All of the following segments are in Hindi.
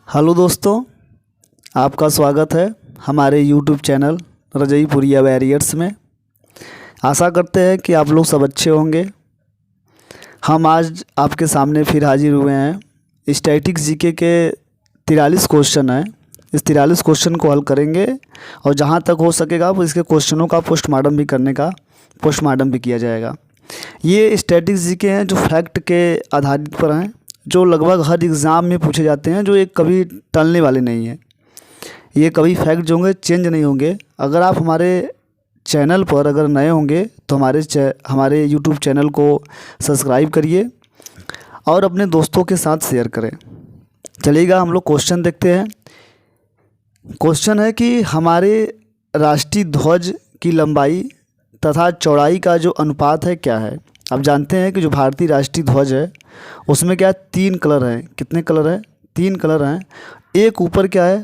हेलो दोस्तों, आपका स्वागत है हमारे यूट्यूब चैनल रजईपुरिया वैरियर्स में। आशा करते हैं कि आप लोग सब अच्छे होंगे। हम आज आपके सामने फिर हाजिर हुए हैं। स्टैटिक्स जीके के 43 क्वेश्चन हैं। इस 43 क्वेश्चन को हल करेंगे और जहां तक हो सकेगा इसके क्वेश्चनों का पोस्टमार्टम भी किया जाएगा। ये स्टैटिक्स जीके हैं जो फैक्ट के आधारित पर हैं, जो लगभग हर एग्ज़ाम में पूछे जाते हैं, जो एक कभी टलने वाले नहीं हैं। ये कभी फैक्ट जो होंगे चेंज नहीं होंगे। अगर आप हमारे चैनल पर अगर नए होंगे तो हमारे यूट्यूब चैनल को सब्सक्राइब करिए और अपने दोस्तों के साथ शेयर करें। चलिएगा हम लोग क्वेश्चन देखते हैं। क्वेश्चन है कि हमारे राष्ट्रीय ध्वज की लंबाई तथा चौड़ाई का जो अनुपात है क्या है। आप जानते हैं कि जो भारतीय राष्ट्रीय ध्वज है उसमें क्या 3 कलर हैं। कितने कलर हैं? 3 कलर हैं। एक ऊपर क्या है,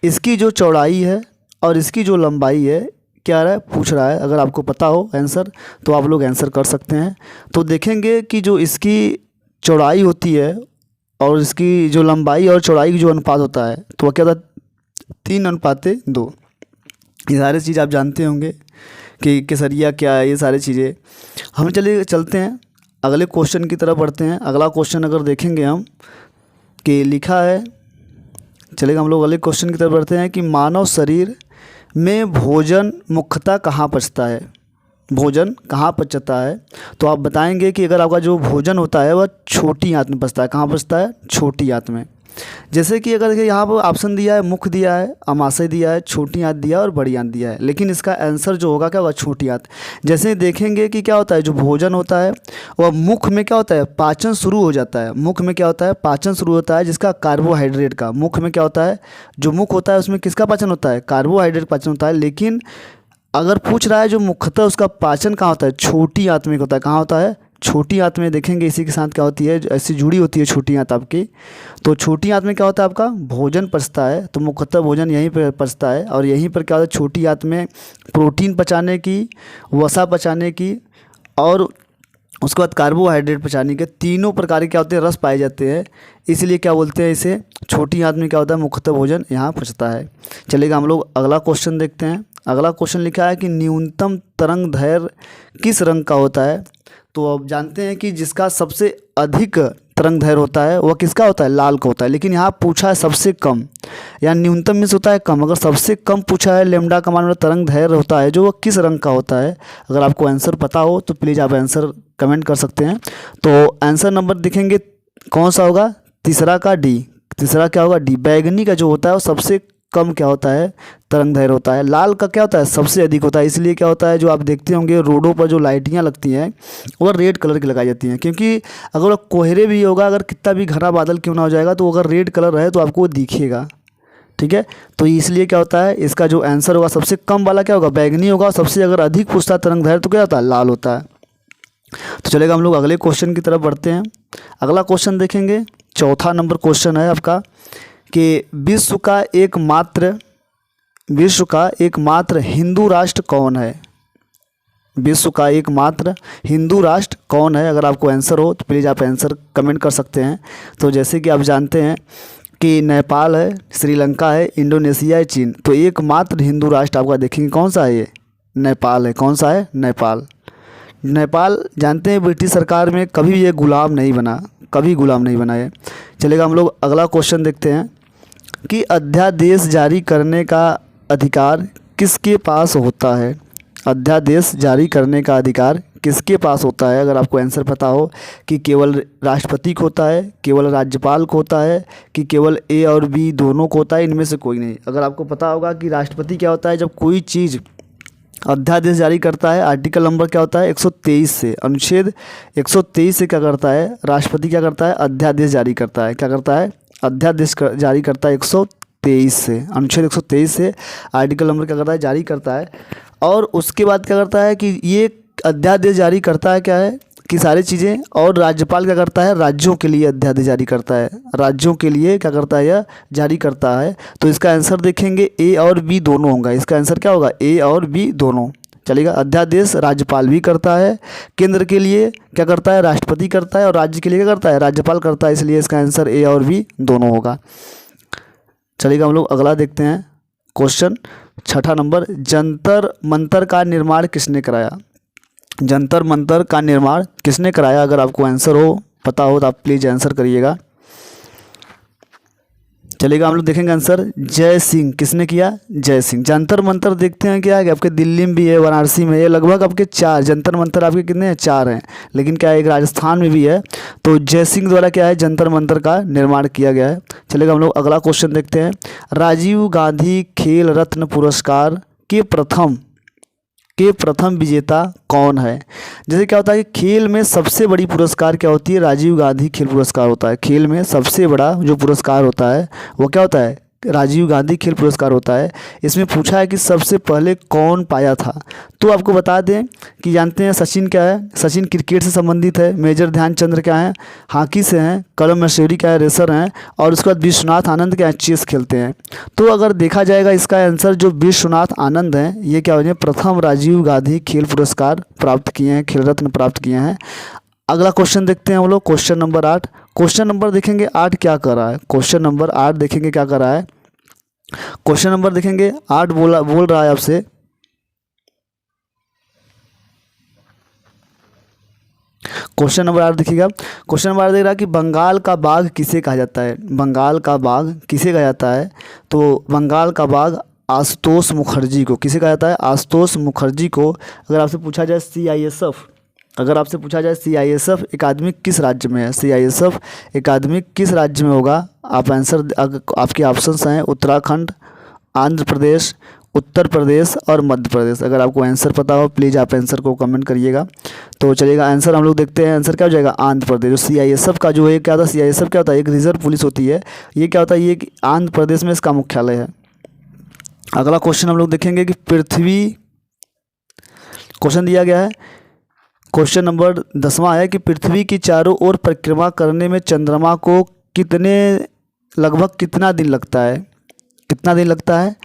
इसकी जो चौड़ाई है और इसकी जो लंबाई है क्या है पूछ रहा है। अगर आपको पता हो आंसर तो आप लोग आंसर कर सकते हैं। तो देखेंगे कि जो इसकी चौड़ाई होती है और इसकी जो लंबाई और चौड़ाई की जो अनुपात होता है तो वह क्या होता है 3:2। ये सारी चीज़ आप जानते होंगे कि केसरिया क्या है, ये सारी चीज़ें। हम चलते हैं अगले क्वेश्चन की तरफ बढ़ते हैं। अगला क्वेश्चन अगर देखेंगे हम कि लिखा है, चलेगा हम लोग अगले क्वेश्चन की तरफ बढ़ते हैं कि मानव शरीर में भोजन मुख्यतः कहाँ पचता है। भोजन कहाँ पचता है तो आप बताएंगे कि अगर आपका जो भोजन होता है वह छोटी आंत में पचता है। कहाँ पचता है? छोटी आंत में। जैसे कि अगर यहाँ पर ऑप्शन दिया है, मुख दिया है, अमाशय दिया है, छोटी आंत दिया है और बड़ी आंत दिया है, लेकिन इसका आंसर जो होगा क्या होगा? छोटी आंत। जैसे देखेंगे कि क्या होता है, जो भोजन होता है वह मुख में क्या होता है? पाचन शुरू हो जाता है। मुख में क्या होता है? पाचन शुरू होता है, जिसका कार्बोहाइड्रेट का। मुख में क्या होता है? जो मुख होता है उसमें किसका पाचन होता है? कार्बोहाइड्रेट पाचन होता है। लेकिन अगर पूछ रहा है जो मुख्यतः उसका पाचन कहाँ होता है? छोटी आंत में होता है। कहाँ होता है? छोटी आंत में। देखेंगे इसी के साथ क्या होती है, ऐसी जुड़ी होती है छोटी आंत आपकी। तो छोटी आंत में क्या होता है? आपका भोजन पचता है। तो मुख्यतः भोजन यहीं पर पचता है और यहीं पर क्या होता है? छोटी आंत में प्रोटीन पचाने की, वसा पचाने की और उसके बाद कार्बोहाइड्रेट पचाने के, तीनों प्रकार के क्या होते हैं? रस पाए जाते हैं। इसलिए क्या बोलते हैं इसे? छोटी आंत में क्या होता है? मुख्यतः भोजन यहाँ पचता है। चलिएगा हम लोग अगला क्वेश्चन देखते हैं। अगला क्वेश्चन लिखा है कि न्यूनतम तरंग दैर्घ्य किस रंग का होता है। तो अब जानते हैं कि जिसका सबसे अधिक तरंग दैर्घ्य होता है वह किसका होता है? लाल का होता है। लेकिन यहाँ पूछा है सबसे कम, या न्यूनतम मीन्स होता है कम। अगर सबसे कम पूछा है, लैम्डा का मान तरंग दैर्घ्य होता है जो वह किस रंग का होता है। अगर आपको आंसर पता हो तो प्लीज़ आप आंसर कमेंट कर सकते हैं। तो आंसर नंबर दिखेंगे कौन सा होगा? तीसरा का डी। तीसरा क्या होगा? डी। बैगनी का जो होता है वो सबसे कम क्या होता है? तरंग दैर्घ्य होता है। लाल का क्या होता है? सबसे अधिक होता है। इसलिए क्या होता है, जो आप देखते होंगे रोडों पर जो लाइटियाँ लगती हैं वो रेड कलर की लगाई जाती हैं, क्योंकि अगर वो कोहरे भी होगा, अगर कितना भी घना बादल क्यों ना हो जाएगा, तो अगर रेड कलर है तो आपको वो दिखेगा। ठीक है, तो इसलिए क्या होता है, इसका जो आंसर होगा सबसे कम वाला क्या होगा? बैगनी होगा। सबसे अगर अधिक पूछता तरंग दैर्घ्य तो क्या होता है? लाल होता है। तो चलेगा हम लोग अगले क्वेश्चन की तरफ बढ़ते हैं। अगला क्वेश्चन देखेंगे, चौथा नंबर क्वेश्चन है आपका कि विश्व का एकमात्र हिंदू राष्ट्र कौन है। विश्व का एकमात्र हिंदू राष्ट्र कौन है। अगर आपको आंसर हो तो प्लीज़ आप आंसर कमेंट कर सकते हैं। तो जैसे कि आप जानते हैं कि नेपाल है, श्रीलंका है, इंडोनेशिया है, चीन। तो एकमात्र हिंदू राष्ट्र आपका देखेंगे कौन सा है? ये नेपाल है। कौन सा है? नेपाल। नेपाल जानते हैं ब्रिटिश सरकार में कभी ये गुलाम नहीं बना, कभी गुलाम नहीं बना है। चलेगा हम लोग अगला क्वेश्चन देखते हैं कि अध्यादेश जारी करने का अधिकार किसके पास होता है। अध्यादेश जारी करने का अधिकार किसके पास होता है। अगर आपको आंसर पता हो कि केवल राष्ट्रपति को होता है, केवल राज्यपाल को होता है, कि केवल ए और बी दोनों को होता है, इनमें से कोई नहीं। अगर आपको पता होगा कि राष्ट्रपति क्या होता है, जब कोई चीज़ अध्यादेश जारी करता है, आर्टिकल नंबर क्या होता है 123 से, अनुच्छेद 123 से क्या करता है राष्ट्रपति, क्या करता है? अध्यादेश जारी करता है। क्या करता है? अध्यादेश जारी करता है 123 से, अनुच्छेद 123 से आर्टिकल नंबर क्या करता है? जारी करता है। और उसके बाद क्या करता है कि ये अध्यादेश जारी करता है क्या है कि सारी चीज़ें, और राज्यपाल क्या करता है? राज्यों के लिए अध्यादेश जारी करता है। राज्यों के लिए क्या करता है? यह जारी करता है। तो इसका आंसर देखेंगे ए और बी दोनों होगा। इसका आंसर क्या होगा? ए और बी दोनों। चलेगा। अध्यादेश राज्यपाल भी करता है, केंद्र के लिए क्या करता है, राष्ट्रपति करता है, और राज्य के लिए क्या करता है, राज्यपाल करता है। इसलिए इसका आंसर ए और बी दोनों होगा। चलिएगा हम लोग अगला देखते हैं क्वेश्चन 6 नंबर, जंतर मंतर का निर्माण किसने कराया। जंतर मंतर का निर्माण किसने कराया। अगर आपको आंसर हो, पता हो, तो आप प्लीज़ आंसर करिएगा। चलिएगा हम लोग देखेंगे आंसर, जय सिंह। किसने किया, जय सिंह। जंतर मंतर देखते हैं क्या है कि आपके दिल्ली में भी है, वाराणसी में, ये लगभग आपके 4 जंतर मंतर आपके कितने हैं, 4 हैं। लेकिन क्या है, एक राजस्थान में भी है। तो जय सिंह द्वारा क्या है, जंतर मंतर का निर्माण किया गया है। चलिएगा हम लोग अगला क्वेश्चन देखते हैं, राजीव गांधी खेल रत्न पुरस्कार के प्रथम विजेता कौन है। जैसे क्या होता है कि खेल में सबसे बड़ी पुरस्कार क्या होती है, राजीव गांधी खेल पुरस्कार होता है। खेल में सबसे बड़ा जो पुरस्कार होता है वो क्या होता है, राजीव गांधी खेल पुरस्कार होता है। इसमें पूछा है कि सबसे पहले कौन पाया था। तो आपको बता दें कि जानते हैं सचिन क्या है, सचिन क्रिकेट से संबंधित है। मेजर ध्यानचंद्र क्या है, हॉकी से हैं। कलम मशहूरी क्या है, रेसर हैं। और उसके बाद विश्वनाथ आनंद क्या है, चेस खेलते हैं। तो अगर देखा जाएगा इसका आंसर जो विश्वनाथ आनंद हैं, ये क्या हो जाए, प्रथम राजीव गांधी खेल पुरस्कार प्राप्त किए हैं, खेल रत्न प्राप्त किए हैं। अगला क्वेश्चन देखते हैं हम लोग, क्वेश्चन नंबर 8। क्वेश्चन नंबर देखेंगे 8 क्या कर रहा है, क्वेश्चन नंबर 8 देखेंगे क्या कर रहा है। क्वेश्चन नंबर देखेंगे 8 बोल रहा है आपसे, क्वेश्चन नंबर 8 देखिएगा। क्वेश्चन नंबर 8 देख रहा है कि बंगाल का बाघ किसे कहा जाता है। बंगाल का बाघ किसे कहा जाता है। तो बंगाल का बाघ आशुतोष मुखर्जी को, किसे कहा जाता है, आशुतोष मुखर्जी को। अगर आपसे पूछा जाए CISF, अगर आपसे पूछा जाए CISF अकादमिक किस राज्य में है, CISF अकादमिक किस राज्य में होगा। आप आंसर, आपके ऑप्शंस हैं उत्तराखंड, आंध्र प्रदेश, उत्तर प्रदेश और मध्य प्रदेश। अगर आपको आंसर पता हो प्लीज़ आप आंसर को कमेंट करिएगा। तो चलिएगा आंसर हम लोग देखते हैं, आंसर क्या हो जाएगा, आंध्र प्रदेश। जो CISF का जो है क्या होता है, CISF क्या होता है, एक रिजर्व पुलिस होती है। ये क्या होता है, ये आंध्र प्रदेश में इसका मुख्यालय है। अगला क्वेश्चन हम लोग देखेंगे कि पृथ्वी, क्वेश्चन दिया गया है, क्वेश्चन नंबर 10वां है कि पृथ्वी की चारों ओर परिक्रमा करने में चंद्रमा को लगभग कितना दिन लगता है, कितना दिन लगता है।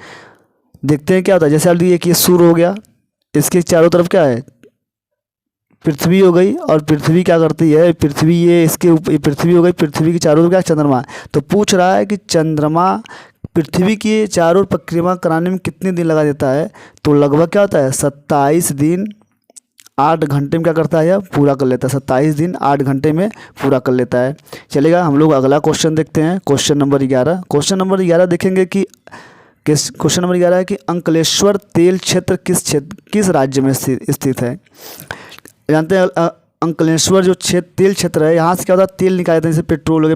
देखते हैं क्या होता है। जैसे आप देखिए कि सूर्य हो गया, इसके चारों तरफ क्या है, पृथ्वी हो गई, और पृथ्वी क्या करती है, पृथ्वी ये इसके ऊपर पृथ्वी हो गई, पृथ्वी के चारों तरफ क्या, चंद्रमा। तो पूछ रहा है कि चंद्रमा पृथ्वी की चारों ओर परिक्रमा कराने में कितने दिन लगा देता है। तो लगभग क्या होता है, 27 दिन 8 घंटे में क्या करता है, यह पूरा कर लेता है। 27 दिन 8 घंटे में पूरा कर लेता है। चलेगा हम लोग अगला क्वेश्चन देखते हैं, क्वेश्चन नंबर 11। क्वेश्चन नंबर 11 देखेंगे कि क्वेश्चन नंबर 11 है कि अंकलेश्वर तेल क्षेत्र किस राज्य में स्थित है। जानते हैं अंकलेश्वर जो तेल क्षेत्र है, यहाँ से क्या होता है, तेल निकाले जाते हैं। जैसे पेट्रोल हो गया,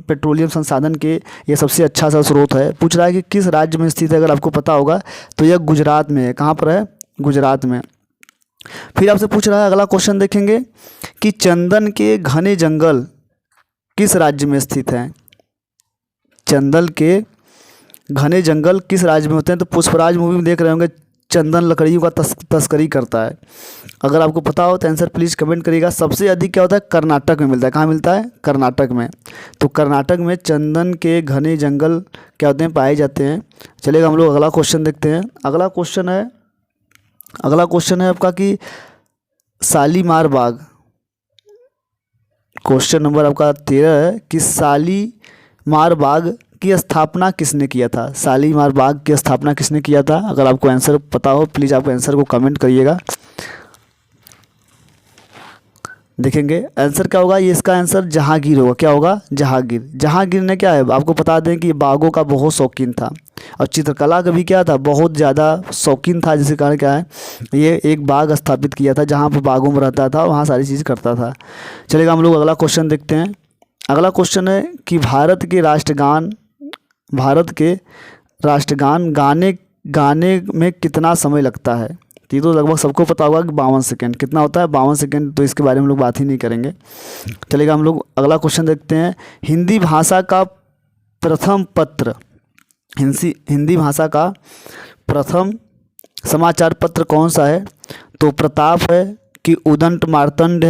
पेट्रोलियम संसाधन के ये सबसे अच्छा सा स्रोत है। पूछ रहा है कि किस राज्य में स्थित है। अगर आपको पता होगा तो यह गुजरात में है। कहाँ पर है, गुजरात में। फिर आपसे पूछ रहा है, अगला क्वेश्चन देखेंगे कि चंदन के घने जंगल किस राज्य में स्थित हैं। चंदन के घने जंगल किस राज्य में होते हैं। तो पुष्पराज मूवी में देख रहे होंगे, चंदन लकड़ियों का तस्करी करता है। अगर आपको पता हो तो आंसर प्लीज़ कमेंट करिएगा। सबसे अधिक क्या होता है, कर्नाटक में मिलता है। कहाँ मिलता है, कर्नाटक में। तो कर्नाटक में चंदन के घने जंगल क्या होते हैं, पाए जाते हैं। चलिएगा हम लोग अगला क्वेश्चन देखते हैं। अगला क्वेश्चन है आपका कि शालीमार बाग। क्वेश्चन नंबर आपका 13 है कि शालीमार बाग की स्थापना किसने किया था। शालीमार बाग की स्थापना किसने किया था। अगर आपको आंसर पता हो प्लीज़ आप आंसर को कमेंट करिएगा। देखेंगे आंसर क्या होगा, ये इसका आंसर जहांगीर होगा। क्या होगा, जहांगीर। जहांगीर ने क्या है, आपको बता दें कि बागों का बहुत शौकीन था, और चित्रकला का भी क्या था, बहुत ज़्यादा शौकीन था। जिसके कारण क्या है, ये एक बाग स्थापित किया था जहाँ पर बागों में रहता था, वहाँ सारी चीज़ करता था। चलेगा हम लोग अगला क्वेश्चन देखते हैं। अगला क्वेश्चन है कि भारत के राष्ट्रगान गाने में कितना समय लगता है। ये तो लगभग सबको पता होगा कि 52 सेकेंड। कितना होता है, 52 सेकेंड। तो इसके बारे में हम लोग बात ही नहीं करेंगे। चलेगा हम लोग अगला क्वेश्चन देखते हैं। हिंदी भाषा का प्रथम समाचार पत्र कौन सा है। तो प्रताप है कि उदंत मार्तंड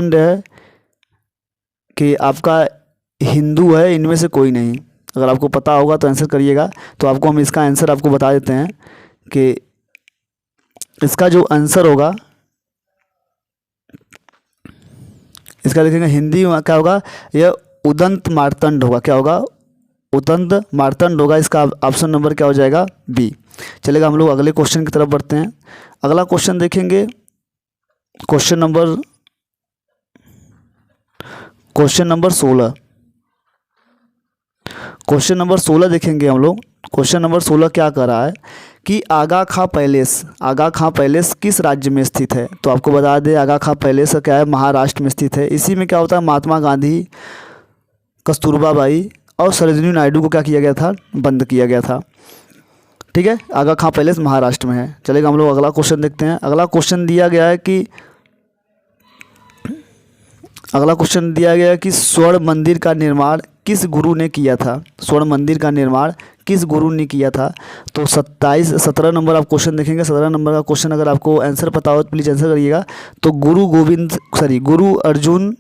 है कि आपका हिंदू है, इनमें से कोई नहीं। अगर आपको पता होगा तो आंसर करिएगा। तो आपको हम इसका आंसर आपको बता देते हैं कि इसका जो आंसर होगा, इसका देखेंगे हिंदी में क्या होगा, यह उदंत मार्तंड होगा। क्या होगा? उदंत मार्तंड होगा। इसका ऑप्शन नंबर क्या हो जाएगा? बी। चलेगा, हम लोग अगले क्वेश्चन की तरफ बढ़ते हैं। अगला क्वेश्चन देखेंगे, क्वेश्चन नंबर 16। क्वेश्चन नंबर 16 देखेंगे हम लोग। क्वेश्चन नंबर 16 क्या कर रहा है कि आगा खां पैलेस किस राज्य में स्थित है? तो आपको बता दें, आगा खां पैलेस क्या है, महाराष्ट्र में स्थित है। इसी में क्या होता है, महात्मा गांधी, कस्तूरबा बाई और सरोजिनी नायडू को क्या किया गया था? बंद किया गया था। ठीक है, आगा खां पैलेस महाराष्ट्र में है। चलेगा, हम लोग अगला क्वेश्चन देखते हैं। अगला क्वेश्चन दिया गया है कि स्वर्ण मंदिर का निर्माण किस गुरु ने किया था? स्वर्ण मंदिर का निर्माण किस गुरु ने किया था? तो 17 नंबर आप क्वेश्चन देखेंगे। 17 नंबर का क्वेश्चन अगर आपको आंसर पता हो तो प्लीज़ आंसर करिएगा। तो गुरु अर्जुन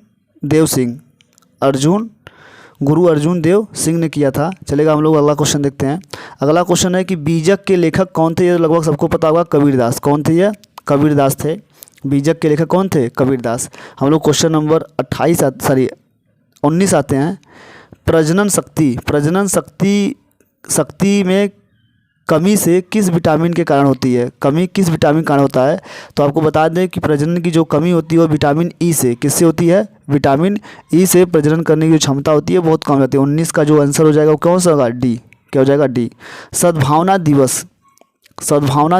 देव सिंह ने किया था। चलेगा, हम लोग अगला क्वेश्चन देखते हैं। अगला क्वेश्चन है कि बीजक के लेखक कौन थे? ये लगभग सबको पता होगा, कबीरदास। कौन थे ये? कबीरदास थे। बीजक के लेखक कौन थे? कबीरदास। हम लोग क्वेश्चन नंबर 19 आते हैं। प्रजनन शक्ति में कमी से किस विटामिन के कारण होती है? कमी किस विटामिन के कारण होता है? तो आपको बता दें कि प्रजनन की जो कमी होती है वो विटामिन ई से, किससे होती है? विटामिन ई से प्रजनन करने की जो क्षमता होती है बहुत कम होती है। 19 का जो आंसर हो जाएगा वो कौन सा होगा? डी। क्या हो जाएगा? डी। सद्भावना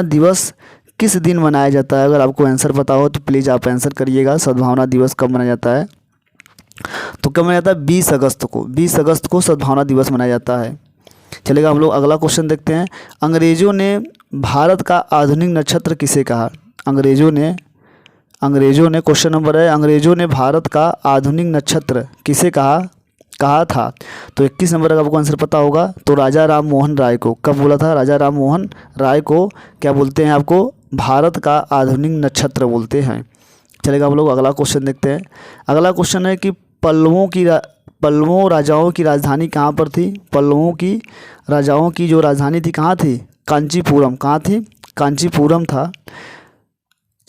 दिवस किस दिन मनाया जाता है? अगर आपको आंसर पता हो तो प्लीज़ आप आंसर करिएगा। सद्भावना दिवस कब मनाया जाता है? तो कब मनाया जाता है? 20 अगस्त को। 20 अगस्त को सद्भावना दिवस मनाया जाता है। चलेगा, हम लोग अगला क्वेश्चन देखते हैं। अंग्रेजों ने भारत का आधुनिक नक्षत्र किसे कहा? अंग्रेजों ने क्वेश्चन नंबर है, अंग्रेजों ने भारत का आधुनिक नक्षत्र किसे कहा था? तो 21 नंबर का आपको आंसर पता होगा। तो राजा राम मोहन राय को। कब बोला था? राजा राम मोहन राय को क्या बोलते हैं? आपको भारत का आधुनिक नक्षत्र बोलते हैं। चलेगा, हम लोग अगला क्वेश्चन देखते हैं। अगला क्वेश्चन है कि पल्लवों राजाओं की राजधानी कहाँ पर थी? पल्लवों की राजाओं की जो राजधानी थी कहाँ थी? कांचीपुरम। कहाँ थी? कांचीपुरम था।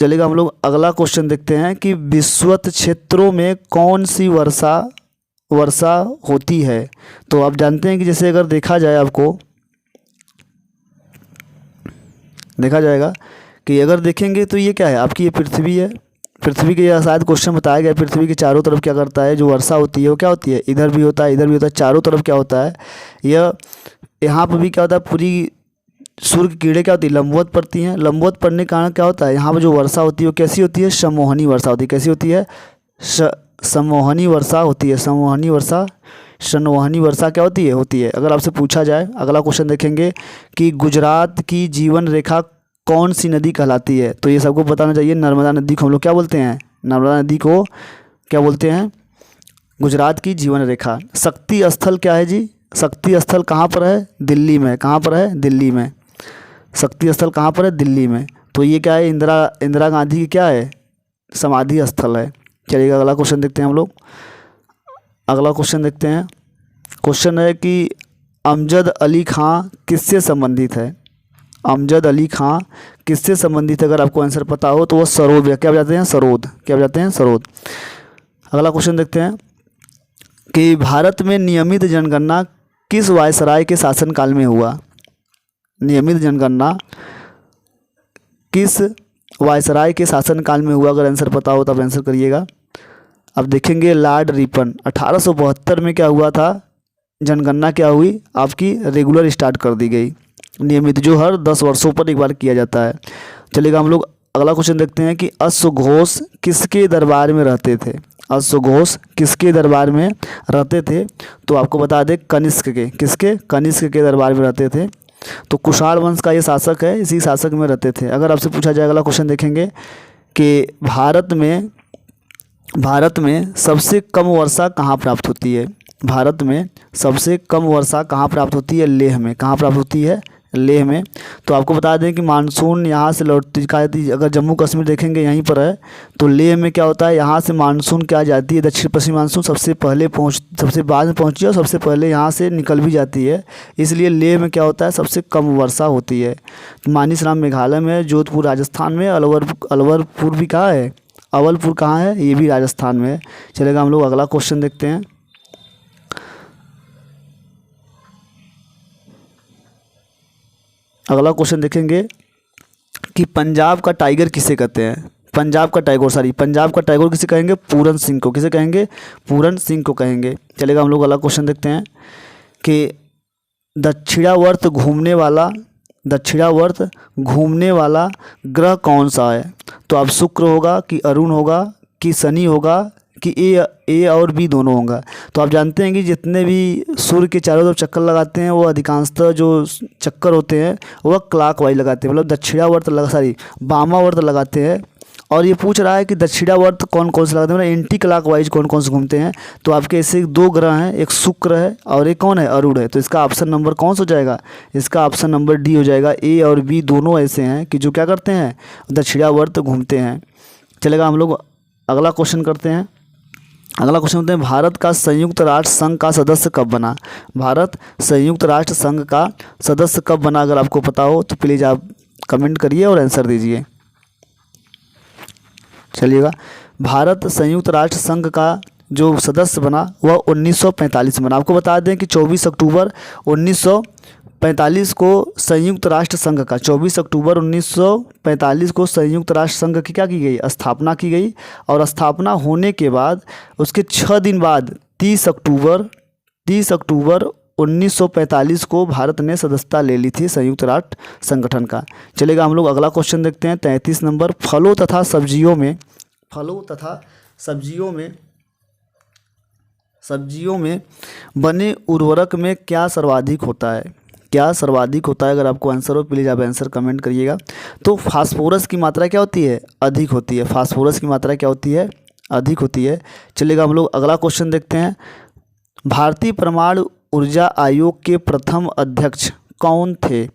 चलेगा, हम लोग अगला क्वेश्चन देखते हैं कि विषुवत क्षेत्रों में कौन सी वर्षा होती है? तो आप जानते हैं कि जैसे अगर देखा जाए, आपको देखा जाएगा कि अगर देखेंगे तो ये क्या है? आपकी ये पृथ्वी है। पृथ्वी के शायद क्वेश्चन बताया गया, पृथ्वी के चारों तरफ क्या करता है? जो वर्षा होती है वो क्या होती है? इधर भी होता है, इधर भी होता है, चारों तरफ क्या होता है? यहाँ पर भी क्या होता है? पूरी सूर्य की किरणें क्या होती है? लंबवत पड़ती हैं। लंबवत पड़ने के कारण क्या होता है? यहाँ पर जो वर्षा होती है वो कैसी होती है? सम्मोहनी वर्षा होती है। कैसी होती है? सम्मोहनी वर्षा होती है। संवहनी वर्षा क्या होती है। अगर आपसे पूछा जाए, अगला क्वेश्चन देखेंगे कि गुजरात की जीवन रेखा कौन सी नदी कहलाती है? तो ये सबको बताना चाहिए। नर्मदा नदी को हम लोग क्या बोलते हैं? नर्मदा नदी को क्या बोलते हैं? गुजरात की जीवन रेखा। शक्ति स्थल क्या है जी? शक्ति स्थल कहाँ पर है? दिल्ली में। कहाँ पर है? दिल्ली में। शक्ति स्थल कहाँ पर है? दिल्ली में। तो ये क्या है? इंदिरा गांधी की क्या है? समाधि स्थल है। चलिएगा, अगला क्वेश्चन देखते हैं हम लोग। अगला क्वेश्चन देखते हैं। क्वेश्चन है कि अमजद अली खां किससे संबंधित है? अमजद अली खां किससे संबंधित है? अगर आपको आंसर पता हो तो वो सरोद। क्या बजाते हैं? सरोद। क्या बजाते हैं? सरोद। अगला क्वेश्चन देखते हैं कि भारत में नियमित जनगणना किस वायसराय के शासनकाल में हुआ? नियमित जनगणना किस वायसराय के शासनकाल में हुआ? अगर आंसर पता हो तो आप आंसर करिएगा। अब देखेंगे लॉर्ड रिपन 1872 में क्या हुआ था? जनगणना क्या हुई? आपकी रेगुलर स्टार्ट कर दी गई, नियमित, जो हर 10 वर्षों पर एक बार किया जाता है। चलिएगा, हम लोग अगला क्वेश्चन देखते हैं कि अश्वघोष किसके दरबार में रहते थे? अश्वघोष किसके दरबार में रहते थे? तो आपको बता दें कनिष्क के। किसके? कनिष्क के दरबार में रहते थे। तो कुषाण वंश का ये शासक है, इसी शासक में रहते थे। अगर आपसे पूछा जाए, अगला क्वेश्चन देखेंगे कि भारत में सबसे कम वर्षा कहाँ प्राप्त होती है? भारत में सबसे कम वर्षा कहाँ प्राप्त होती है? लेह में। कहाँ प्राप्त होती है? लेह में। तो आपको बता दें कि मानसून यहाँ से लौटती अगर जम्मू कश्मीर देखेंगे यहीं पर है, तो लेह में क्या होता है, यहाँ से मानसून क्या जाती है, दक्षिण पश्चिमी मानसून सबसे बाद में पहुँचती है और सबसे पहले यहाँ से निकल भी जाती है। इसलिए लेह में क्या होता है, सबसे कम वर्षा होती है। मानीसराम मेघालय में, जोधपुर राजस्थान में, अलवरपुर भी कहाँ है, अवलपुर कहाँ है, ये भी राजस्थान में है। चलेगा, हम लोग अगला क्वेश्चन देखते हैं। अगला क्वेश्चन देखेंगे कि पंजाब का टाइगर किसे कहते हैं। पंजाब का टाइगर किसे कहेंगे, पूरन सिंह को। किसे कहेंगे, पूरन सिंह को कहेंगे। चलेगा, हम लोग अगला क्वेश्चन देखते हैं कि दक्षिणावर्त घूमने वाला ग्रह कौन सा है। तो अब शुक्र होगा कि अरुण होगा कि शनि होगा कि ए और बी दोनों होगा। तो आप जानते हैं कि जितने भी सूर्य के चारों तरफ चक्कर लगाते हैं वो अधिकांशतः जो चक्कर होते हैं वह क्लॉकवाइज लगाते हैं, मतलब वामावर्त लगाते हैं। और ये पूछ रहा है कि दक्षिणावर्त कौन कौन से लगाते हैं, मतलब एंटी क्लॉकवाइज कौन कौन से घूमते हैं। तो आपके ऐसे 2 ग्रह हैं, एक शुक्र है और एक कौन है, अरुण है। तो इसका ऑप्शन नंबर कौन सा हो जाएगा, इसका ऑप्शन नंबर डी हो जाएगा। ए और बी दोनों ऐसे हैं कि जो क्या करते हैं, दक्षिणावर्त घूमते हैं। चलेगा, हम लोग अगला क्वेश्चन करते हैं। अगला क्वेश्चन होते हैं, भारत का संयुक्त राष्ट्र संघ का सदस्य कब बना। भारत संयुक्त राष्ट्र संघ का सदस्य कब बना, अगर आपको पता हो तो प्लीज़ आप कमेंट करिए और आंसर दीजिए। चलिएगा, भारत संयुक्त राष्ट्र संघ का जो सदस्य बना वह 1945 में बना। आपको बता दें कि 24 अक्टूबर 1945 को संयुक्त राष्ट्र संघ का 24 अक्टूबर 1945 को संयुक्त राष्ट्र संघ की क्या की गई, स्थापना की गई। और स्थापना होने के बाद उसके 6 दिन बाद 30 अक्टूबर 1945 को भारत ने सदस्यता ले ली थी संयुक्त राष्ट्र संगठन का। चलेगा, हम लोग अगला क्वेश्चन देखते हैं। 33 नंबर, फलों तथा सब्जियों में बने उर्वरक में क्या सर्वाधिक होता है। अगर आपको आंसर हो प्लीज़ आप आंसर कमेंट करिएगा। तो फास्फोरस की मात्रा क्या होती है, अधिक होती है। फास्फोरस की मात्रा क्या होती है, अधिक होती है। चलिएगा, हम लोग अगला क्वेश्चन देखते हैं। भारतीय परमाणु ऊर्जा आयोग के प्रथम अध्यक्ष कौन थे।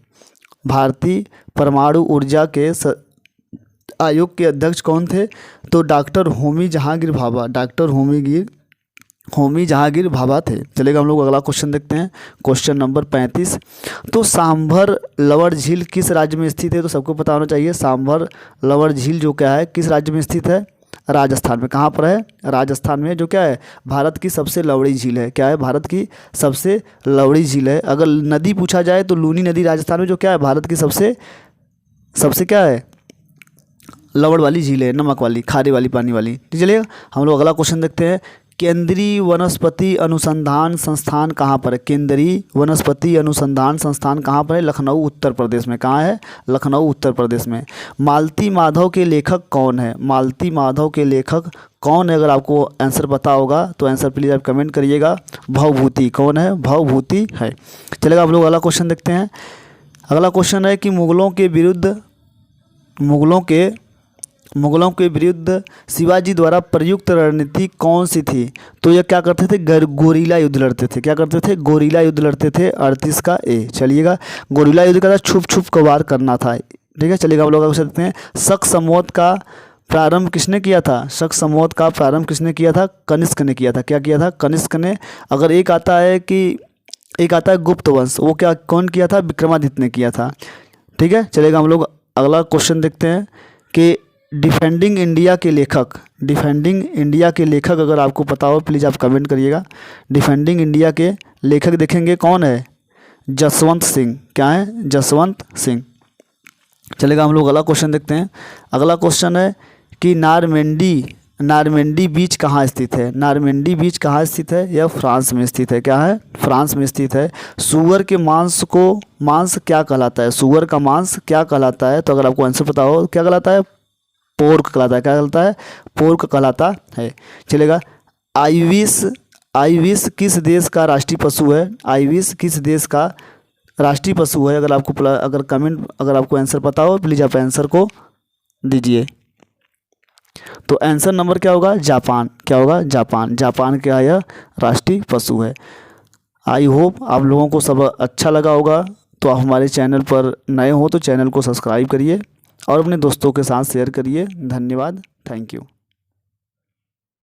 भारतीय परमाणु ऊर्जा के आयोग के अध्यक्ष कौन थे। तो डॉक्टर होमी जहांगीर भाभा थे। चलेगा, हम लोग अगला क्वेश्चन देखते हैं। Question number 35। तो सांभर लवण झील किस राज्य में स्थित है। तो सबको पता होना चाहिए सांभर लवण झील जो क्या है, किस राज्य में स्थित है, राजस्थान में। कहाँ पर है, राजस्थान में, जो क्या है, भारत की सबसे लवड़ी झील है। क्या है, भारत की सबसे लवड़ी झील है। अगर नदी पूछा जाए तो लूनी नदी राजस्थान में, जो क्या है, भारत की सबसे क्या है, लवड़ वाली झील है, नमक वाली, खारे वाली, पानी वाली। चलिए, हम लोग अगला क्वेश्चन देखते हैं। केंद्रीय वनस्पति अनुसंधान संस्थान कहाँ पर है। केंद्रीय वनस्पति अनुसंधान संस्थान कहाँ पर है, लखनऊ उत्तर प्रदेश में। कहाँ है, लखनऊ उत्तर प्रदेश में। मालती माधव के लेखक कौन है। अगर आपको आंसर पता होगा तो आंसर प्लीज़ आप कमेंट करिएगा। भवभूति। कौन है, भवभूति है। चलेगा, हम लोग अगला क्वेश्चन देखते हैं। अगला क्वेश्चन है कि मुगलों के विरुद्ध शिवाजी द्वारा प्रयुक्त रणनीति कौन सी थी। तो ये क्या करते थे, गोरिल्ला युद्ध लड़ते थे। क्या करते थे, गोरिल्ला युद्ध लड़ते थे। 38 का ए। चलिएगा, गोरिल्ला युद्ध का छुप वार करना था। ठीक है, चलिएगा, हम लोग आगे देखते हैं। शक समवत का प्रारंभ किसने किया था। कनिष्क ने किया था। क्या किया था, कनिष्क ने। अगर एक आता है गुप्त वंश, वो कौन किया था, विक्रमादित्य ने किया था। ठीक है, चलेगा, हम लोग अगला क्वेश्चन देखते हैं कि डिफेंडिंग इंडिया के लेखक अगर आपको पता हो प्लीज़ आप कमेंट करिएगा। डिफेंडिंग इंडिया के लेखक देखेंगे कौन है, जसवंत सिंह। क्या है, जसवंत सिंह। चलेगा, हम लोग अगला क्वेश्चन देखते हैं। अगला क्वेश्चन है कि नारमेंडी बीच कहाँ स्थित है। यह फ्रांस में स्थित है। क्या है, फ्रांस में स्थित है। सुअर के मांस क्या कहलाता है। तो अगर आपको आंसर पता हो क्या कहलाता है, पोर्क कहलाता है। क्या कहलाता है, पोर्क कहलाता है। चलेगा, आइविस किस देश का राष्ट्रीय पशु है। अगर आपको आंसर पता हो प्लीज़ आप आंसर को दीजिए। तो आंसर नंबर क्या होगा, जापान। क्या होगा, जापान का यह राष्ट्रीय पशु है। आई होप आप लोगों को सब अच्छा लगा होगा। तो आप हमारे चैनल पर नए हो तो चैनल को सब्सक्राइब करिए और अपने दोस्तों के साथ शेयर करिए। धन्यवाद। Thank you.